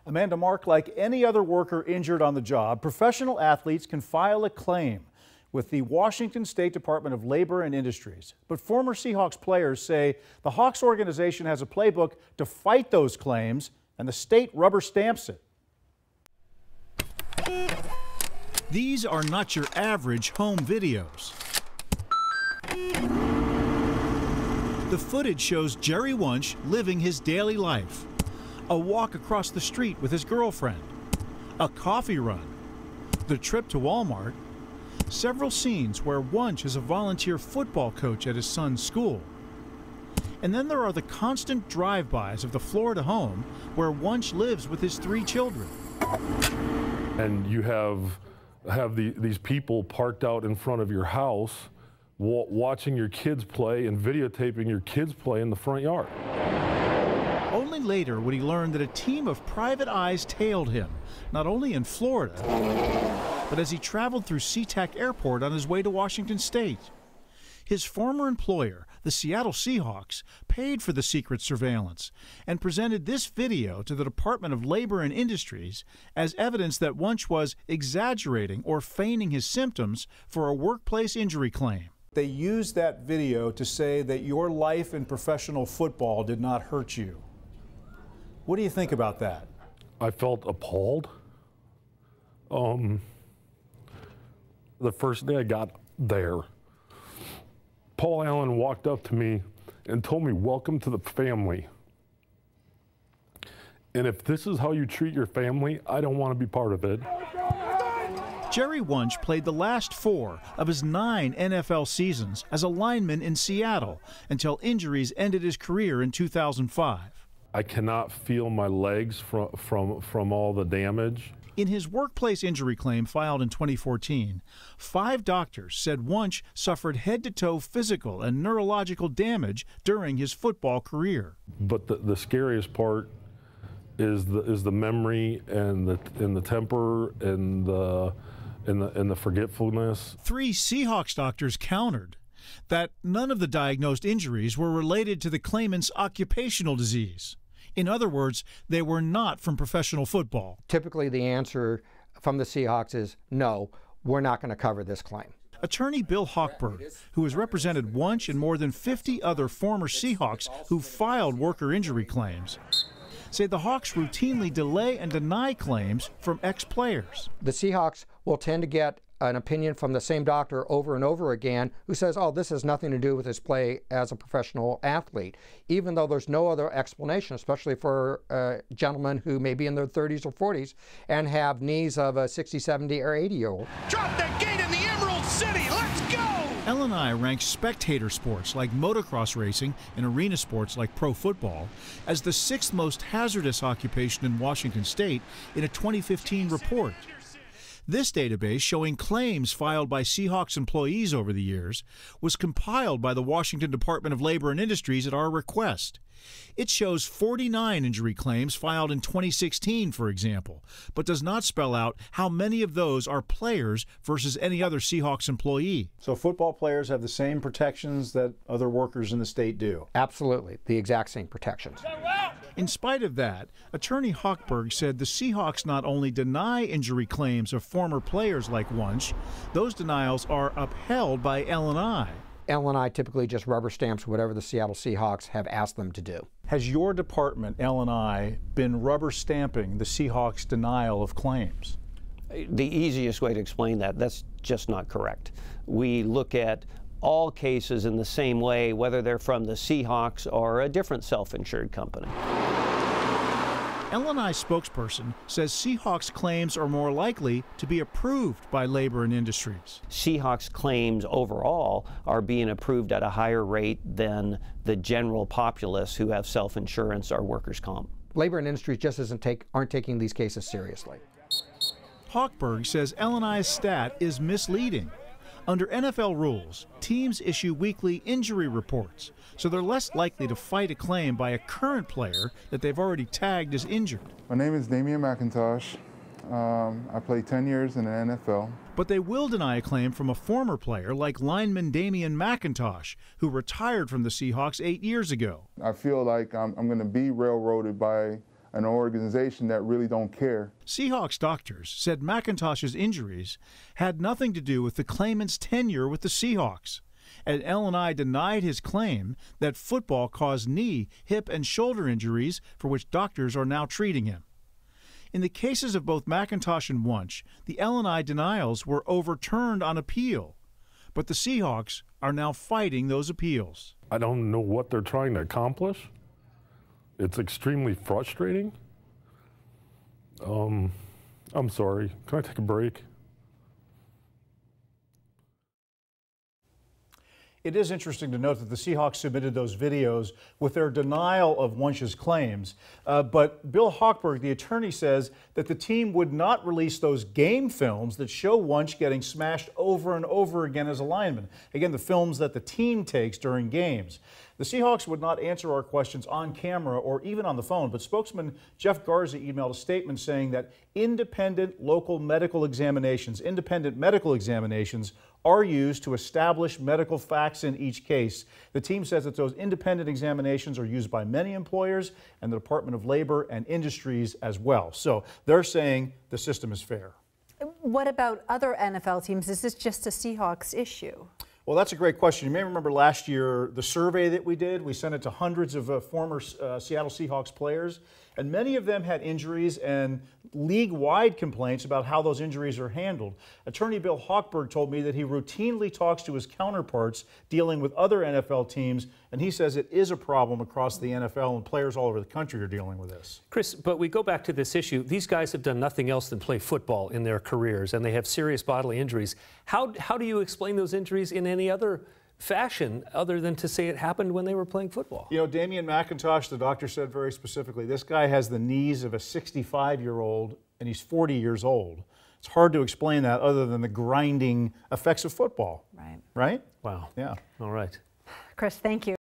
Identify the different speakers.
Speaker 1: Amanda Mark, like any other worker injured on the job, professional athletes can file a claim with the Washington State Department of Labor and Industries. But former Seahawks players say the Hawks organization has a playbook to fight those claims, and the state rubber stamps it. These are not your average home videos. The footage shows Jerry Wunsch living his daily life. A walk across the street with his girlfriend, a coffee run, the trip to Walmart, several scenes where Wunsch is a volunteer football coach at his son's school. And then there are the constant drive-bys of the Florida home where Wunsch lives with his 3 children.
Speaker 2: And you have these people parked out in front of your house watching your kids play and videotaping your kids play in the front yard.
Speaker 1: Only later would he learn that a team of private eyes tailed him, not only in Florida, but as he traveled through SeaTac Airport on his way to Washington State. His former employer, the Seattle Seahawks, paid for the secret surveillance and presented this video to the Department of Labor and Industries as evidence that Wunsch was exaggerating or feigning his symptoms for a workplace injury claim. They used that video to say that your life in professional football did not hurt you. What do you think about that?
Speaker 2: I felt appalled. The first day I got there, Paul Allen walked up to me and told me, "Welcome to the family. And if this is how you treat your family, I don't want to be part of it."
Speaker 1: Jerry Wunsch played the last 4 of his 9 NFL seasons as a lineman in Seattle until injuries ended his career in 2005.
Speaker 2: I cannot feel my legs from all the damage.
Speaker 1: In his workplace injury claim filed in 2014, 5 doctors said Wunsch suffered head-to-toe physical and neurological damage during his football career.
Speaker 2: But the scariest part is the memory and the temper and the forgetfulness. 3 Seahawks doctors countered that none of the diagnosed injuries were related to the claimant's occupational disease. In other words, they were not from professional football.
Speaker 3: Typically, the answer from the Seahawks is no, we're not going to cover this claim.
Speaker 1: Attorney Bill Hochberg, who has represented Wunsch and more than 50 other former Seahawks who filed worker injury claims, say the Hawks routinely delay and deny claims from ex-players.
Speaker 3: The Seahawks will tend to get an opinion from the same doctor over and over again who says, oh, this has nothing to do with his play as a professional athlete, even though there's no other explanation, especially for gentlemen who may be in their 30s or 40s and have knees of a 60, 70, or 80-year-old.
Speaker 4: Drop that gate in the Emerald City. Let's go!
Speaker 1: LNI ranks spectator sports like motocross racing and arena sports like pro football as the 6th most hazardous occupation in Washington State in a 2015 report. This database, showing claims filed by Seahawks employees over the years, was compiled by the Washington Department of Labor and Industries at our request. It shows 49 injury claims filed in 2016, for example, but does not spell out how many of those are players versus any other Seahawks employee. So football players have the same protections that other workers in the state do?
Speaker 3: Absolutely, the exact same protections.
Speaker 1: In spite of that, Attorney Hochberg said the Seahawks not only deny injury claims of former players like Wunsch, those denials are upheld by L&I.
Speaker 3: L&I typically just rubber stamps whatever the Seattle Seahawks have asked them to do.
Speaker 1: Has your department, L&I, been rubber stamping the Seahawks' denial of claims?
Speaker 5: The easiest way to explain that's just not correct. We look at all cases in the same way, whether they're from the Seahawks or a different self-insured company.
Speaker 1: L&I spokesperson says Seahawks claims are more likely to be approved by Labor and Industries.
Speaker 5: Seahawks claims overall are being approved at a higher rate than the general populace who have self-insurance or workers' comp.
Speaker 3: Labor and Industries just aren't taking these cases seriously.
Speaker 1: Hochberg says L&I's stat is misleading. Under NFL rules, teams issue weekly injury reports, so they're less likely to fight a claim by a current player that they've already tagged as injured.
Speaker 6: My name is Damian McIntosh. I played 10 years in the NFL.
Speaker 1: But they will deny a claim from a former player like lineman Damian McIntosh, who retired from the Seahawks 8 years ago.
Speaker 6: I feel like I'm going to be railroaded by an organization that really don't care.
Speaker 1: Seahawks doctors said McIntosh's injuries had nothing to do with the claimant's tenure with the Seahawks. And L&I denied his claim that football caused knee, hip, and shoulder injuries for which doctors are now treating him. In the cases of both McIntosh and Wunsch, the L&I denials were overturned on appeal, but the Seahawks are now fighting those appeals.
Speaker 2: I don't know what they're trying to accomplish. It's extremely frustrating. I'm sorry. Can I take a break?
Speaker 1: It is interesting to note that the Seahawks submitted those videos with their denial of Wunsch's claims. But Bill Hochberg, the attorney, says that the team would not release those game films that show Wunsch getting smashed over and over again as a lineman. Again, the films that the team takes during games. The Seahawks would not answer our questions on camera or even on the phone, but spokesman Jeff Garza emailed a statement saying that independent medical examinations are used to establish medical facts in each case. The team says that those independent examinations are used by many employers and the Department of Labor and Industries as well. So they're saying the system is fair.
Speaker 7: What about other NFL teams? Is this just a Seahawks issue?
Speaker 1: Well, that's a great question. You may remember last year the survey that we did. We sent it to hundreds of former Seattle Seahawks players, and many of them had injuries and league-wide complaints about how those injuries are handled. Attorney Bill Hochberg told me that he routinely talks to his counterparts dealing with other NFL teams, and he says it is a problem across the NFL, and players all over the country are dealing with this.
Speaker 8: Chris, but we go back to this issue. These guys have done nothing else than play football in their careers, and they have serious bodily injuries. How do you explain those injuries in any other fashion other than to say it happened when they were playing football?
Speaker 1: You know, Damian McIntosh, the doctor said very specifically, this guy has the knees of a 65-year-old, and he's 40 years old. It's hard to explain that other than the grinding effects of football.
Speaker 7: Right.
Speaker 1: Right?
Speaker 8: Wow.
Speaker 1: Yeah.
Speaker 8: All right.
Speaker 7: Chris, thank you.